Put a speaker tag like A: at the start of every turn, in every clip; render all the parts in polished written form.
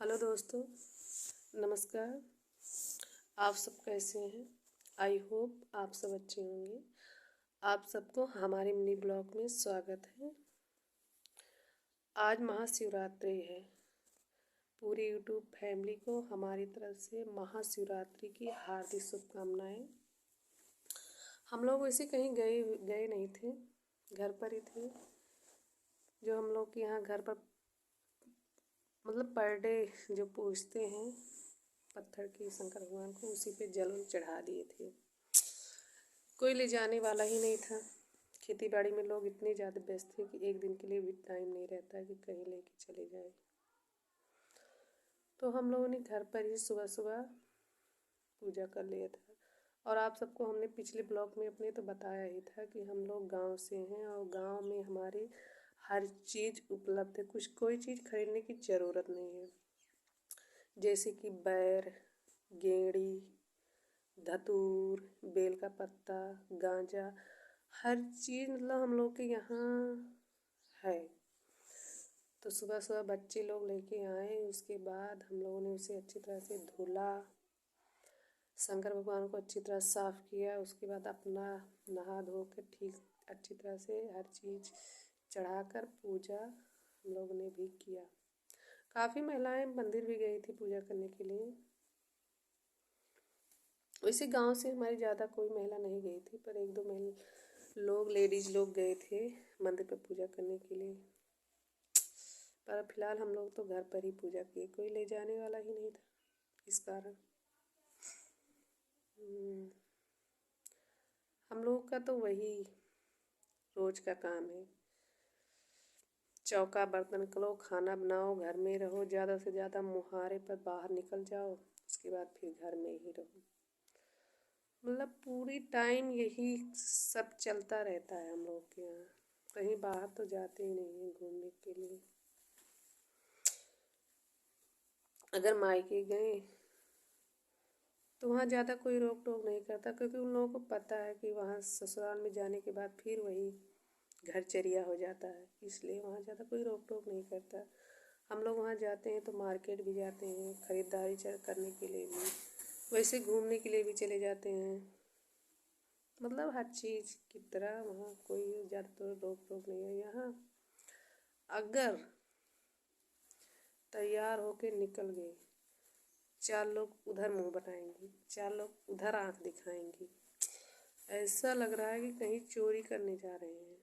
A: Hello दोस्तों, नमस्कार। आप सब कैसे हैं? आई होप आप सब अच्छे होंगे। आप सबको हमारे मिनी ब्लॉग में स्वागत है। आज महाशिवरात्रि है। पूरी यूट्यूब फैमिली को हमारी तरफ से महाशिवरात्रि की हार्दिक शुभकामनाएं। हम लोग वैसे कहीं गए गए नहीं थे, घर पर ही थे। जो हम लोग के यहाँ घर पर मतलब पर डे जो पूजते हैं पत्थर की शंकर भगवान को, उसी पे जल चढ़ा दिए थे। कोई ले जाने वाला ही नहीं था। खेती बाड़ी में लोग इतने ज़्यादा व्यस्त थे कि एक दिन के लिए भी टाइम नहीं रहता कि कहीं लेके चले जाए। तो हम लोगों ने घर पर ही सुबह सुबह पूजा कर लिया था। और आप सबको हमने पिछले ब्लॉग में अपने तो बताया ही था कि हम लोग गांव से हैं और गांव में हमारे हर चीज़ उपलब्ध है। कुछ कोई चीज़ खरीदने की ज़रूरत नहीं है। जैसे कि बैर, गेंड़ी, धतूर, बेल का पत्ता, गांजा, हर चीज़ मतलब हम लोग के यहाँ है। तो सुबह सुबह बच्चे लोग लेके आए, उसके बाद हम लोगों ने उसे अच्छी तरह से धुला, शंकर भगवान को अच्छी तरह साफ़ किया। उसके बाद अपना नहा धो के ठीक अच्छी तरह से हर चीज़ चढ़ाकर पूजा हम लोगों ने भी किया। काफ़ी महिलाएं मंदिर भी गई थी पूजा करने के लिए। वैसे गांव से हमारी ज़्यादा कोई महिला नहीं गई थी, पर एक दो लेडीज़ लोग गए थे मंदिर पर पूजा करने के लिए। पर फिलहाल हम लोग तो घर पर ही पूजा किए, कोई ले जाने वाला ही नहीं था इस कारण। हम लोग का तो वही रोज का काम है। चौका बर्तन करो, खाना बनाओ, घर में रहो, ज़्यादा से ज़्यादा मुहारे पर बाहर निकल जाओ, उसके बाद फिर घर में ही रहो। मतलब पूरी टाइम यही सब चलता रहता है हम लोग के यहाँ। कहीं बाहर तो जाते ही नहीं हैं घूमने के लिए। अगर मायके गए तो वहाँ ज़्यादा कोई रोक टोक नहीं करता, क्योंकि उन लोगों को पता है कि वहाँ ससुराल में जाने के बाद फिर वही घरचरिया हो जाता है, इसलिए वहाँ ज़्यादा कोई रोक टोक नहीं करता। हम लोग वहाँ जाते हैं तो मार्केट भी जाते हैं, ख़रीदारी करने के लिए भी, वैसे घूमने के लिए भी चले जाते हैं। मतलब हर चीज़ की तरह वहाँ कोई ज़्यादा तो रोक टोक नहीं है। यहाँ अगर तैयार होके निकल गए, चार लोग उधर मुंह बनाएंगे, चार लोग उधर आंख दिखाएंगी, ऐसा लग रहा है कि कहीं चोरी करने जा रहे हैं।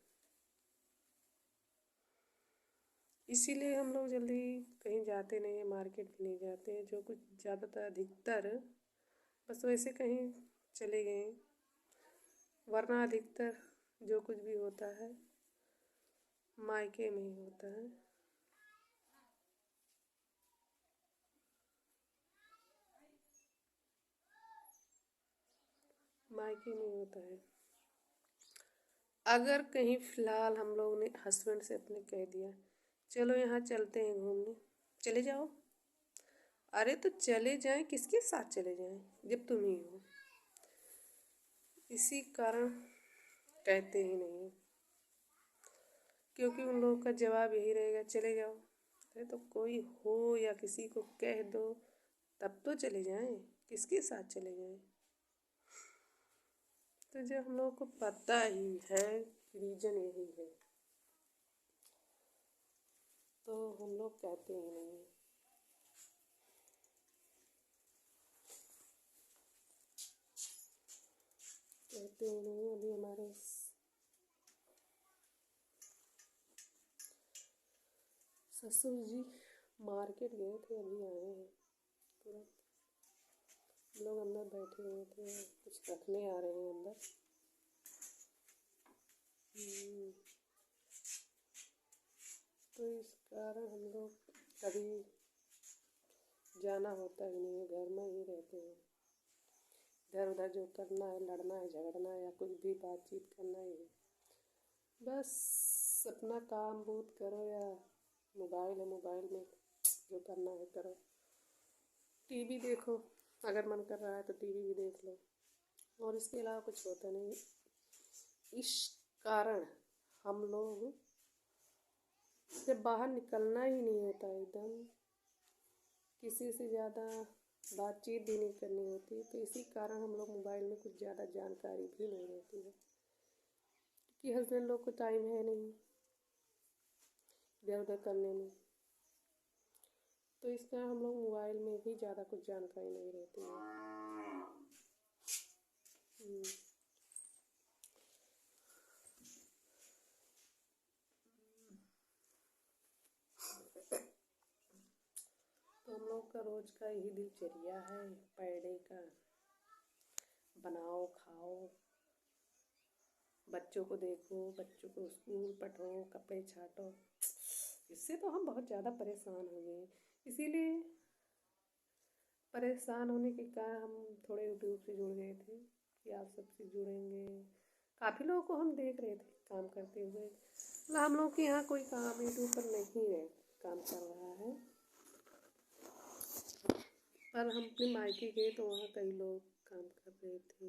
A: इसीलिए हम लोग जल्दी कहीं जाते नहीं हैं, मार्केट भी नहीं जाते हैं। जो कुछ ज़्यादातर अधिकतर बस वैसे कहीं चले गए, वरना अधिकतर जो कुछ भी होता है मायके में ही होता है। मायके में होता है। अगर कहीं फ़िलहाल हम लोग ने हस्बैंड से अपने कह दिया चलो यहाँ चलते हैं घूमने, चले जाओ। अरे तो चले जाएं, किसके साथ चले जाएं जब तुम ही हो। इसी कारण कहते ही नहीं, क्योंकि उन लोगों का जवाब यही रहेगा चले जाओ। अरे तो कोई हो या किसी को कह दो तब तो चले जाएं, किसके साथ चले जाएं। तो जो हम लोगों को पता ही है रीजन यही है, तो हम लोग कहते ही नहीं। कहते ही नहीं। अभी हमारे ससुर जी मार्केट गए थे, अभी आए हैं तुरंत। लोग अंदर बैठे हुए थे, कुछ रखने आ रहे हैं अंदर। तो इस कारण हम लोग कभी जाना होता ही नहीं है, घर में ही रहते हैं। इधर उधर जो करना है, लड़ना है, झगड़ना है या कुछ भी बातचीत करना ही है, बस अपना काम बूथ करो, या मोबाइल है मोबाइल में जो करना है करो। टीवी देखो, अगर मन कर रहा है तो टीवी भी देख लो, और इसके अलावा कुछ होता नहीं। इस कारण हम लोग जब बाहर निकलना ही नहीं होता एकदम, किसी से ज़्यादा बातचीत भी नहीं करनी होती, तो इसी कारण हम लोग मोबाइल में कुछ ज़्यादा जानकारी भी नहीं रहती है कि हस्बैंड लोग को टाइम है नहीं इधर उधर करने में, तो इस कारण हम लोग मोबाइल में भी ज़्यादा कुछ जानकारी नहीं रहती है। तो हम लोग का रोज का यही दिनचर्या है, पर डे का बनाओ खाओ, बच्चों को देखो, बच्चों को स्कूल पढ़ो, कपड़े छाटो। इससे तो हम बहुत ज़्यादा परेशान हो गए, इसीलिए परेशान होने के कारण हम थोड़े यूट्यूब से जुड़ गए थे कि आप सबसे जुड़ेंगे। काफ़ी लोगों को हम देख रहे थे काम करते हुए, मतलब हम लोग के यहाँ कोई काम यूट्यूब पर नहीं है, काम कर रहा है। पर हम अपने मायके गए तो वहाँ कई लोग काम कर रहे थे,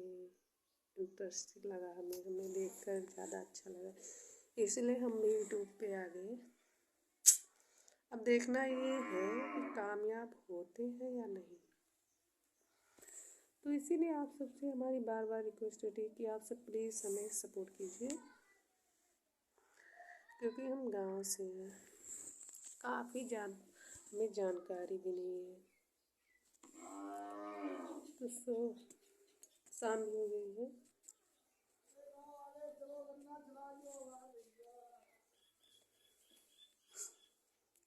A: इंटरेस्ट लगा हमें देखकर ज़्यादा अच्छा लगा, इसलिए हम भी यूट्यूब पे आ गए। अब देखना ये है कि कामयाब होते हैं या नहीं। तो इसीलिए आप सबसे हमारी बार बार रिक्वेस्ट होती है कि आप सब प्लीज़ हमें सपोर्ट कीजिए, क्योंकि हम गांव से हैं, काफ़ी हमें जानकारी भी नहीं है। तो शाम भी हो गई है,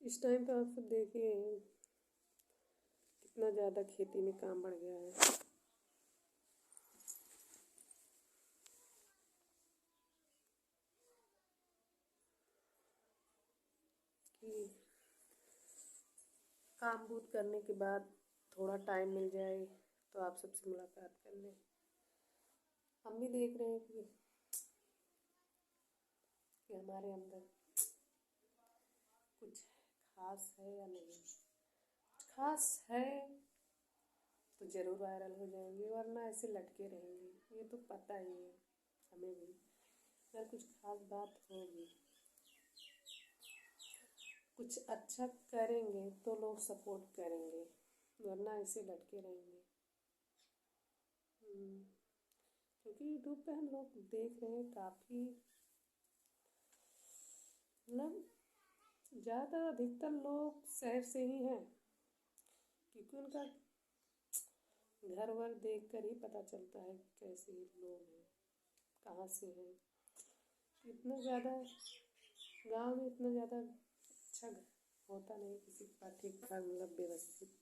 A: इस टाइम पे आप सब देखिए कितना ज़्यादा खेती में काम बढ़ गया है। कि काम बूत करने के बाद थोड़ा टाइम मिल जाए तो आप सबसे मुलाकात कर लें। हम भी देख रहे हैं कि हमारे अंदर कुछ खास है या नहीं। खास है तो ज़रूर वायरल हो जाएंगे, वरना ऐसे लटके रहेंगे, ये तो पता ही है हमें भी। अगर कुछ खास बात होगी, कुछ अच्छा करेंगे तो लोग सपोर्ट करेंगे, वरना ऐसे लटके रहेंगे। क्योंकि यूट्यूब पे हम लोग देख रहे हैं काफ़ी, मतलब ज़्यादा अधिकतर लोग शहर से ही हैं, क्योंकि उनका घर वर देख कर ही पता चलता है कैसे लोग हैं, कहाँ से हैं। इतना ज़्यादा गांव में इतना ज़्यादा अच्छा होता नहीं किसी का ठीक ठाक, मतलब व्यवस्थित।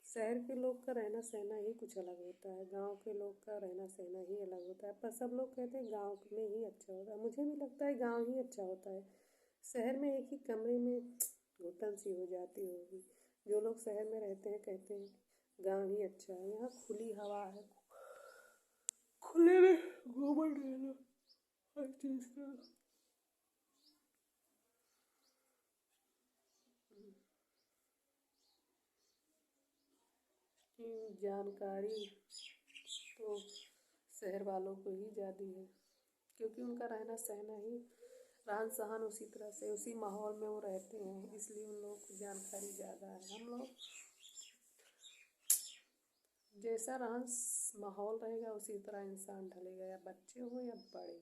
A: शहर के लोग का रहना सहना ही कुछ अलग होता है, गांव के लोग का रहना सहना ही अलग होता है। पर सब लोग कहते हैं गांव में ही अच्छा होता है, मुझे भी लगता है गांव ही अच्छा होता है। शहर में एक ही कमरे में घुटन सी हो जाती होगी। जो लोग शहर में रहते हैं कहते हैं गांव ही अच्छा है, यहाँ खुली हवा है, खुले में घूमन रहना हर चीज़ का। जानकारी तो शहर वालों को ही ज़्यादा है, क्योंकि उनका रहना सहना ही, रहन सहन उसी तरह से, उसी माहौल में वो रहते हैं, इसलिए उन लोगों को जानकारी ज़्यादा है। हम लोग जैसा रहन माहौल रहेगा उसी तरह इंसान ढलेगा, या बच्चे हो या बड़े।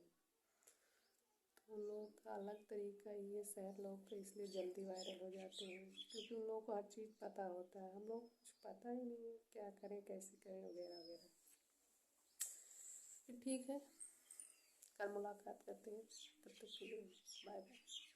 A: तो उन लोगों का अलग तरीका ही है शहर लोग का, इसलिए जल्दी वायरल हो जाते हैं, क्योंकि उन लोगों को हर चीज़ पता होता है। हम लोग कुछ पता ही नहीं है, क्या करें कैसे करें वगैरह वगैरह। फिर ठीक है, कल मुलाकात करते हैं, तब तक के लिए बाय बाय।